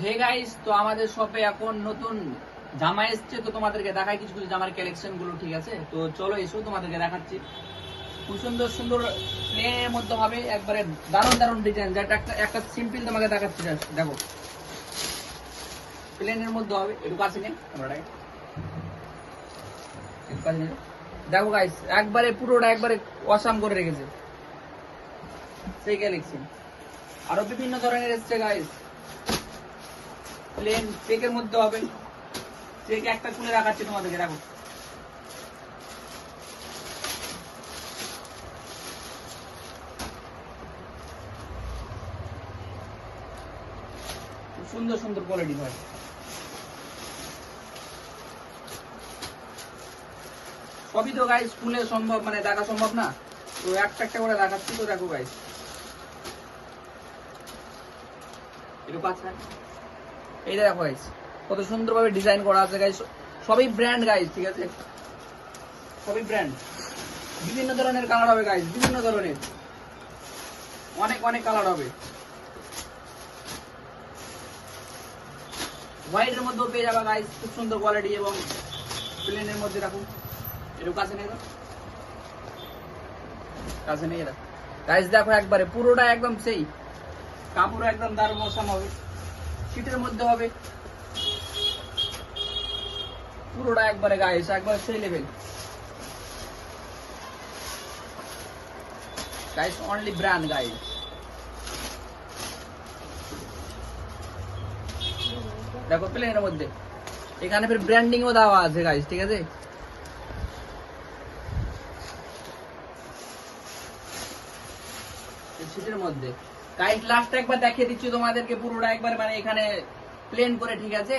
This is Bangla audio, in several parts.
হে গাইস, তো আমাদের শপে এখন নতুন জামা এসছে, তো তোমাদেরকে দেখাই কিছু কিছু জামার কালেকশন গুলো। ঠিক আছে, তো চলো এসো তোমাদেরকে দেখাচ্ছি। খুব সুন্দর সুন্দর প্লেনের মধ্যে হবে, একবারে দারুণ দারুণ ডিজাইন, যেটা একটা সিম্পল তোমাকে দেখাচ্ছি। দেখো প্লেনের মধ্যে হবে, একটু কাছে নেই ক্যামেরাটাকে, একটু কাছে নেই। দেখো গাইস, একবারে পুরোটা একবারে অসাম করে রেখেছে সেই কালেকশন। আরো বিভিন্ন ধরনের এসছে গাইস, প্লেন চেকের মধ্যে হবে। চেক একটা খুলে দেখাচ্ছি তোমাদেরকে, দেখো খুব সুন্দর সুন্দর কোয়ালিটি হয়। সবই তো গাইস খুলে সম্ভব, মানে দেখা সম্ভব না, তো একটা একটা করে দেখাচ্ছি। তো দেখো গাইস, একটু কাছে এইটা দেখো গাইস, কত সুন্দর ভাবে ডিজাইন করা আছে গাইস। সবই ব্র্যান্ড গাইস, ঠিক আছে, সবই ব্র্যান্ড। বিভিন্ন ধরনের কালার হবে গাইস, বিভিন্ন ধরনের অনেক অনেক কালার হবে। হোয়াইটের মধ্যেও পেয়ে যাবে গাইস, খুব সুন্দর কোয়ালিটি। এবং প্লেনের মধ্যে রাখুন, একটু কাছে নিয়ে কাছে নিয়ে রাখ গাইস। দেখো একবারে পুরোটা একদম সেই কাপড় একদম দারুণ মশাম হবে, শীতের মধ্যে হবে পুরোটা একবারে গাইস, একবারে সেই level guys, only brand guys. দেখো প্লেনের মধ্যে এখানে ফির ব্র্যান্ডিংও দেওয়া আছে গাইস, ঠিক আছে। শীতের মধ্যে গাইস লাস্ট একবার দেখিয়ে দিচ্ছি তোমাদেরকে পুরোটা একবার, মানে এখানে প্লেন করে, ঠিক আছে।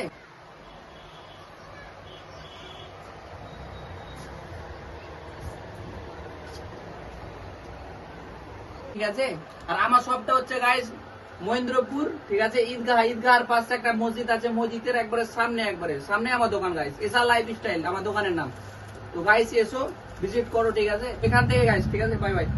ঠিক আছে, আর আমার সবটা হচ্ছে গাইস মহেন্দ্রপুর, ঠিক আছে। ঈদগাহর পাশে একটা মসজিদ আছে, মসজিদের একবারে সামনে আমার দোকান গাইস, এসা লাইফ স্টাইল আমার দোকানের নাম। তো গাইস এসো, ভিজিট করো, ঠিক আছে, এখান থেকে গাইস, ঠিক আছে, বাই বাই।